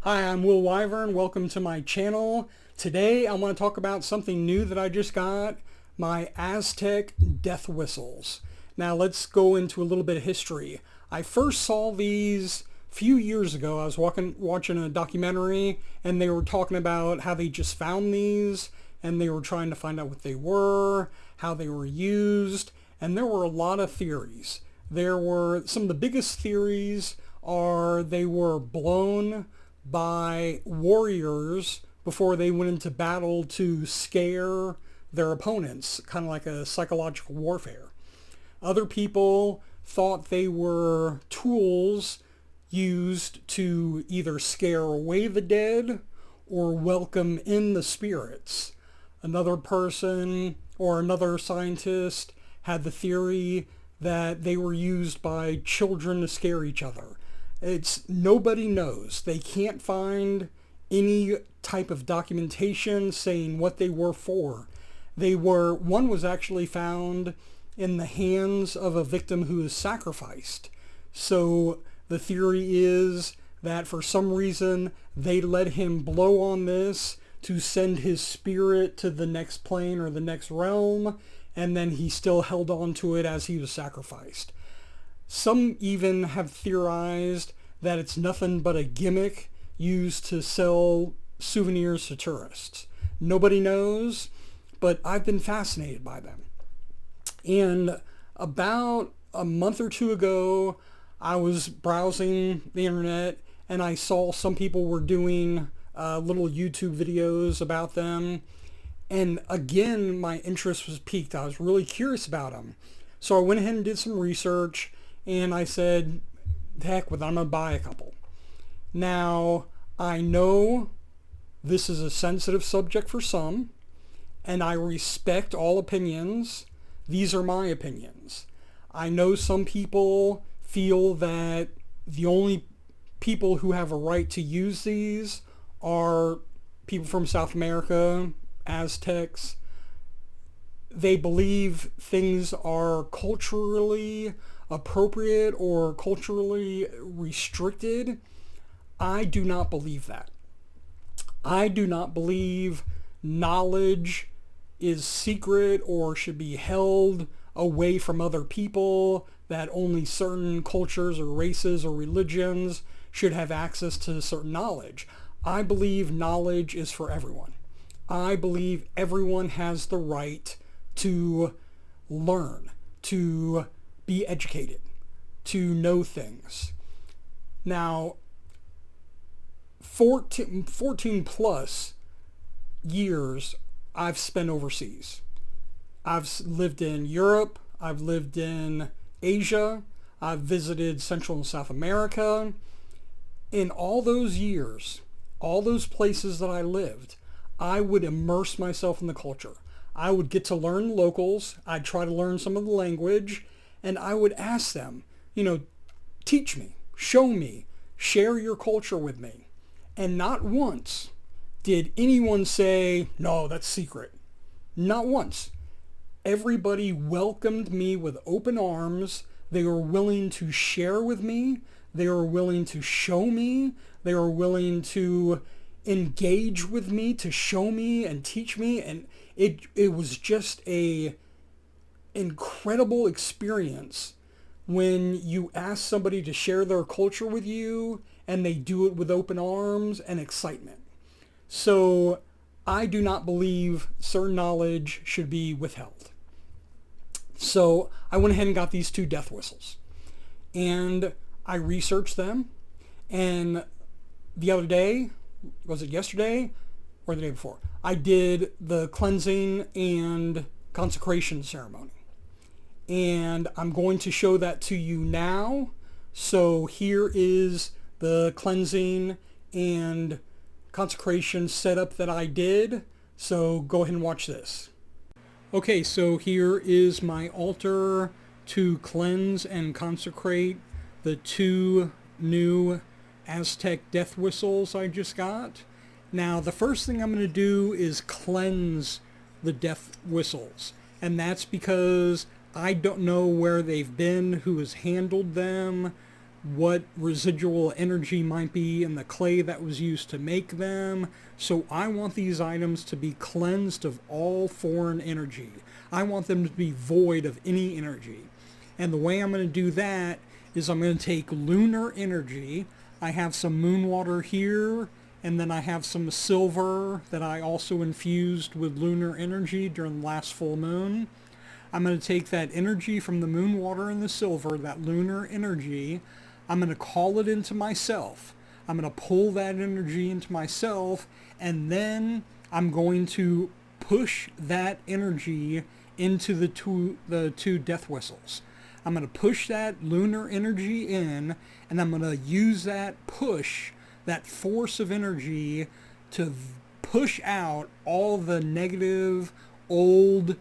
Hi, I'm Will Wyvern. Welcome to my channel. Today I want to talk about something new that I just got, my Aztec Death Whistles. Now let's go into a little bit of history. I first saw these a few years ago. I was watching a documentary and they were talking about how they just found these and they were trying to find out what they were, how they were used, and there were a lot of theories. There were some of the biggest theories are they were blown by warriors before they went into battle to scare their opponents, kind of like a psychological warfare. Other people thought they were tools used to either scare away the dead or welcome in the spirits. Another person or another scientist had the theory that they were used by children to scare each other. Nobody knows. They can't find any type of documentation saying what they were for. One was actually found in the hands of a victim who was sacrificed. So the theory is that for some reason they let him blow on this to send his spirit to the next plane or the next realm, and then he still held on to it as he was sacrificed. Some even have theorized that it's nothing but a gimmick used to sell souvenirs to tourists. Nobody knows, but I've been fascinated by them. And about a month or two ago, I was browsing the internet and I saw some people were doing little YouTube videos about them. And again, my interest was piqued. I was really curious about them. So I went ahead and did some research and I said, heck with it, I'm going to buy a couple. Now, I know this is a sensitive subject for some, and I respect all opinions. These are my opinions. I know some people feel that the only people who have a right to use these are people from South America, Aztecs. They believe things are culturally appropriate or culturally restricted. I do not believe that. I do not believe knowledge is secret or should be held away from other people, that only certain cultures or races or religions should have access to certain knowledge. I believe knowledge is for everyone. I believe everyone has the right to learn, to be educated, to know things. Now, 14 plus years I've spent overseas. I've lived in Europe, I've lived in Asia, I've visited Central and South America. In all those years, all those places that I lived, I would immerse myself in the culture. I would get to learn locals, I'd try to learn some of the language, and I would ask them, teach me, show me, share your culture with me. And not once did anyone say, no, that's secret. Not once. Everybody welcomed me with open arms. They were willing to share with me. They were willing to show me. They were willing to engage with me, to show me and teach me. And it was just a incredible experience when you ask somebody to share their culture with you and they do it with open arms and excitement. So I do not believe certain knowledge should be withheld. So I went ahead and got these two death whistles and I researched them, and the other day, was it yesterday or the day before, I did the cleansing and consecration ceremony. And I'm going to show that to you now. So here is the cleansing and consecration setup that I did. So go ahead and watch this. Okay, so here is my altar to cleanse and consecrate the two new Aztec Death Whistles I just got. Now, the first thing I'm going to do is cleanse the Death Whistles. And that's because I don't know where they've been, who has handled them. what residual energy might be in the clay that was used to make them. So I want these items to be cleansed of all foreign energy. I want them to be void of any energy. And the way I'm going to do that is I'm going to take lunar energy. I have some moon water here, and then I have some silver that I also infused with lunar energy during the last full moon. I'm going to take that energy from the moon water and the silver, that lunar energy, I'm going to call it into myself. I'm going to pull that energy into myself, and then I'm going to push that energy into the two death whistles. I'm going to push that lunar energy in, and I'm going to use that push, that force of energy, to push out all the negative, old,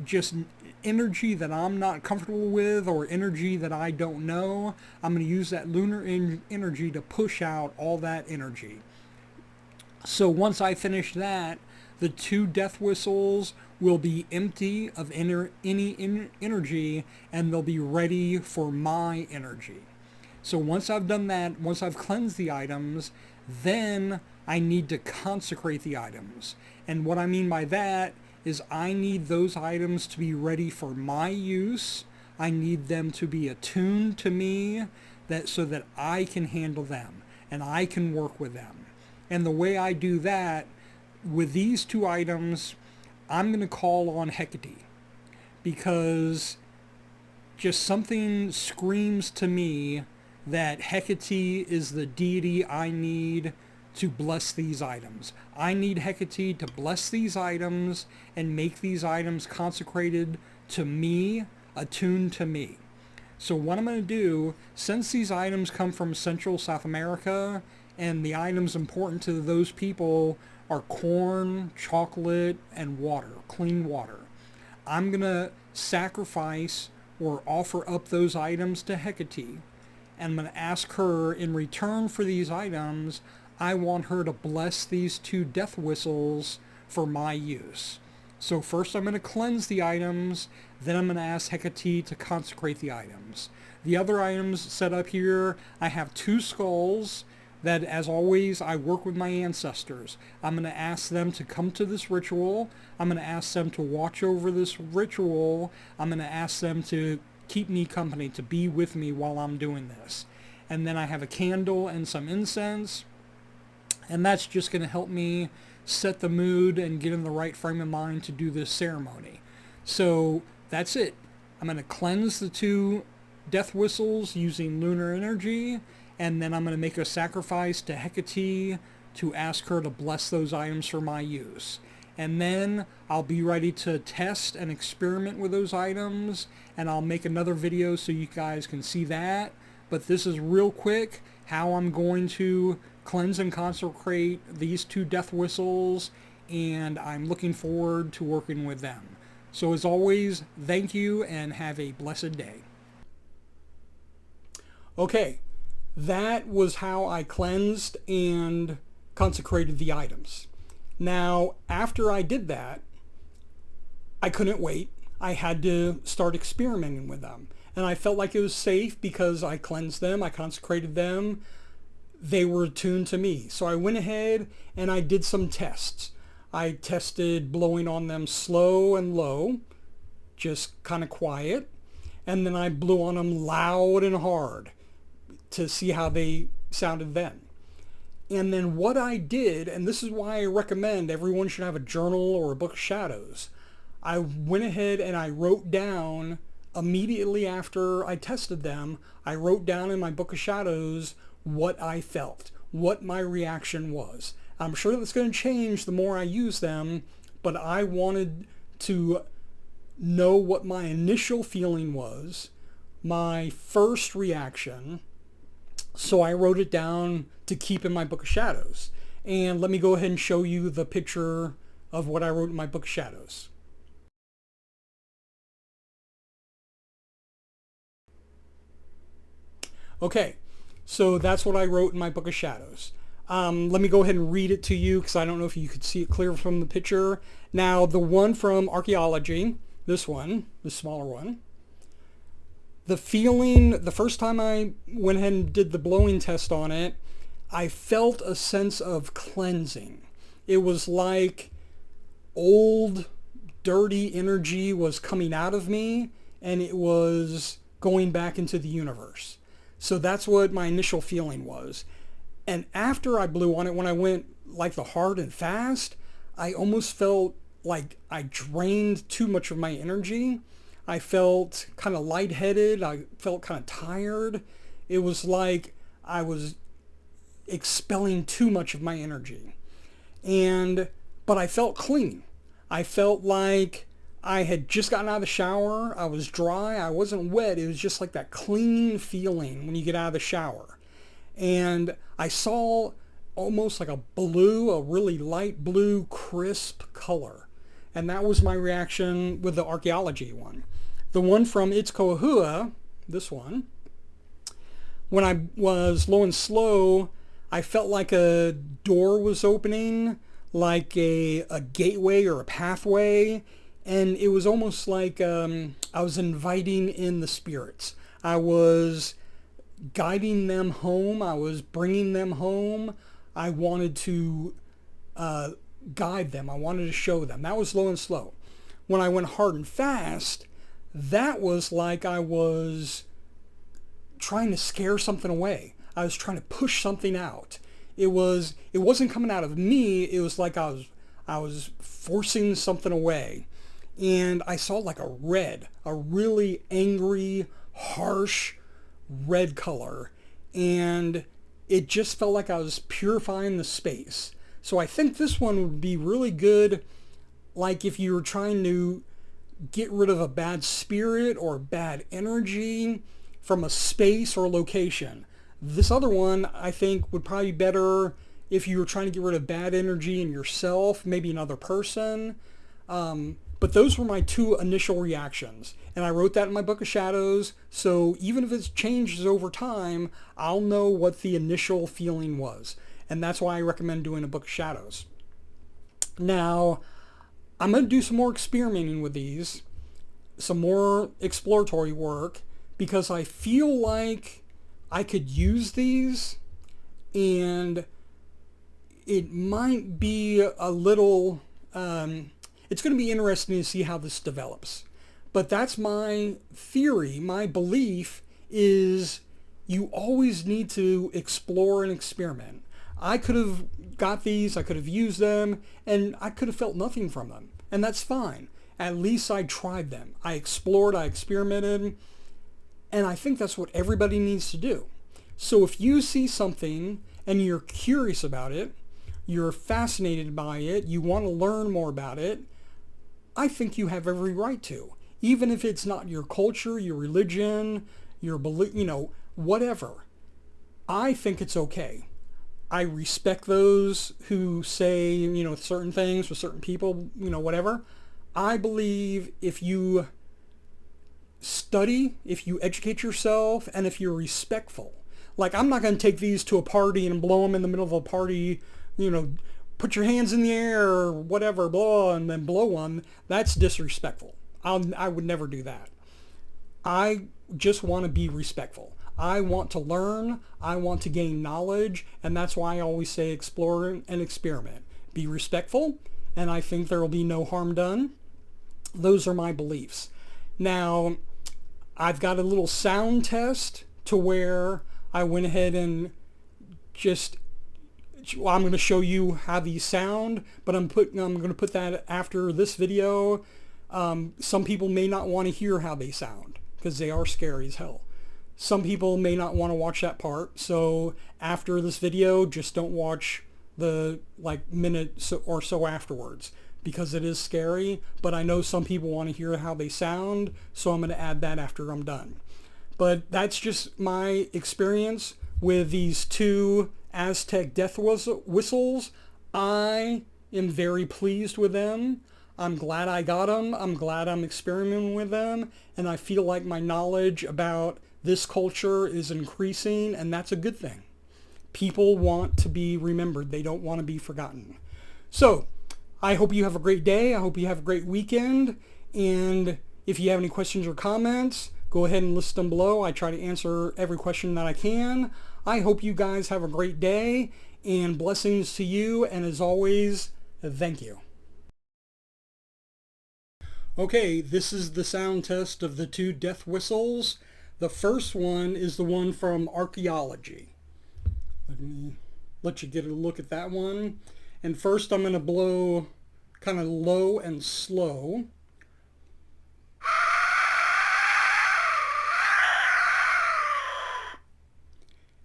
just energy that I'm not comfortable with, or energy that I don't know. I'm going to use that lunar energy to push out all that energy. So once I finish that, the two death whistles will be empty of any energy, and they'll be ready for my energy. So once I've done that, once I've cleansed the items, then I need to consecrate the items. And what I mean by that is I need those items to be ready for my use. I need them to be attuned to me, so that I can handle them and I can work with them. And the way I do that with these two items, I'm going to call on Hecate, because just something screams to me that Hecate is the deity I need to bless these items. I need Hecate to bless these items and make these items consecrated to me, attuned to me. So what I'm going to do, since these items come from Central South America, and the items important to those people are corn, chocolate, and water, clean water, I'm going to sacrifice or offer up those items to Hecate, and I'm going to ask her, in return for these items, I want her to bless these two death whistles for my use. So first I'm going to cleanse the items, then I'm going to ask Hecate to consecrate the items. The other items set up here, I have two skulls that, as always, I work with my ancestors. I'm going to ask them to come to this ritual. I'm going to ask them to watch over this ritual. I'm going to ask them to keep me company, to be with me while I'm doing this. And then I have a candle and some incense. And that's just going to help me set the mood and get in the right frame of mind to do this ceremony. So that's it. I'm going to cleanse the two death whistles using lunar energy, and then I'm going to make a sacrifice to Hecate to ask her to bless those items for my use. And then I'll be ready to test and experiment with those items, and I'll make another video so you guys can see that. But this is real quick how I'm going to cleanse and consecrate these two death whistles, and I'm looking forward to working with them. So as always, thank you and have a blessed day. Okay, that was how I cleansed and consecrated the items. Now, after I did that, I couldn't wait. I had to start experimenting with them. And I felt like it was safe because I cleansed them, I consecrated them, they were attuned to me. So I went ahead and I did some tests. I tested blowing on them slow and low, just kind of quiet. And then I blew on them loud and hard to see how they sounded then. And then what I did, and this is why I recommend everyone should have a journal or a book of shadows, I went ahead and I wrote down immediately after I tested them, I wrote down in my book of shadows what I felt, what my reaction was. I'm sure that's going to change the more I use them, but I wanted to know what my initial feeling was, my first reaction, so I wrote it down to keep in my book of shadows. And let me go ahead and show you the picture of what I wrote in my book of shadows. Okay, so that's what I wrote in my book of shadows. Let me go ahead and read it to you because I don't know if you could see it clear from the picture. Now, the one from archaeology, this one, the smaller one, The feeling, the first time I went ahead and did the blowing test on it, I felt a sense of cleansing. It was like old, dirty energy was coming out of me and it was going back into the universe. So that's what my initial feeling was. And after I blew on it, when I went like the hard and fast, I almost felt like I drained too much of my energy. I felt kind of lightheaded. I felt kind of tired. It was like I was expelling too much of my energy. But I felt clean. I felt like I had just gotten out of the shower. I was dry. I wasn't wet. It was just like that clean feeling when you get out of the shower. And I saw almost like a really light blue, crisp color. And that was my reaction with the archaeology one. The one from Itzkoahua, this one, when I was low and slow, I felt like a door was opening, like a gateway or a pathway. And it was almost like I was inviting in the spirits. I was guiding them home. I was bringing them home. I wanted to guide them. I wanted to show them. That was low and slow. When I went hard and fast, that was like I was trying to scare something away. I was trying to push something out. It wasn't coming out of me. It was like I was forcing something away. And I saw like a really angry, harsh red color. And it just felt like I was purifying the space. So I think this one would be really good, like if you were trying to get rid of a bad spirit or bad energy from a space or location. This other one, I think, would probably be better if you were trying to get rid of bad energy in yourself, maybe another person. But those were my two initial reactions. And I wrote that in my Book of Shadows, so even if it changes over time, I'll know what the initial feeling was. And that's why I recommend doing a Book of Shadows. Now, I'm going to do some more experimenting with these, some more exploratory work, because I feel like I could use these, and it might be a little... it's going to be interesting to see how this develops. But that's my theory. My belief is you always need to explore and experiment. I could have got these, I could have used them, and I could have felt nothing from them. And that's fine. At least I tried them. I explored, I experimented, and I think that's what everybody needs to do. So if you see something and you're curious about it, you're fascinated by it, you want to learn more about it, I think you have every right to. Even if it's not your culture, your religion, your belief, whatever. I think it's okay. I respect those who say, certain things for certain people, whatever. I believe if you study, if you educate yourself, and if you're respectful. Like, I'm not going to take these to a party and blow them in the middle of a party, put your hands in the air or whatever, blah, and then blow one. That's disrespectful. I would never do that. I just want to be respectful. I want to learn. I want to gain knowledge. And that's why I always say explore and experiment. Be respectful. And I think there will be no harm done. Those are my beliefs. Now, I've got a little sound test to where I went ahead and I'm going to show you how these sound, but I'm going to put that after this video. Some people may not want to hear how they sound because they are scary as hell. Some people may not want to watch that part. So after this video, just don't watch the minute or so afterwards because it is scary. But I know some people want to hear how they sound, so I'm going to add that after I'm done. But that's just my experience with these two Aztec Death Whistles. I am very pleased with them. I'm glad I got them. I'm glad I'm experimenting with them. And I feel like my knowledge about this culture is increasing, and that's a good thing. People want to be remembered. They don't want to be forgotten. So I hope you have a great day. I hope you have a great weekend. And if you have any questions or comments, go ahead and list them below. I try to answer every question that I can. I hope you guys have a great day, and blessings to you, and as always, thank you. Okay, this is the sound test of the 2 death whistles. The first one is the one from archaeology. Let me let you get a look at that one. And first I'm going to blow kind of low and slow.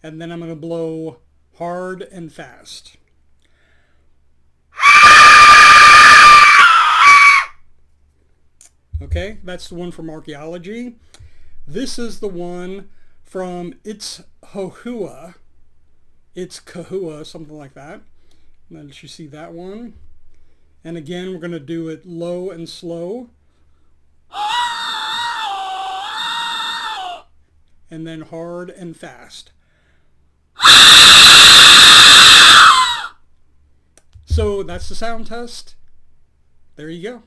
And then I'm going to blow hard and fast. Okay, that's the one from archaeology. This is the one from It's Kahua, something like that. Let you see that one. And again, we're going to do it low and slow. And then hard and fast. So that's the sound test. There you go.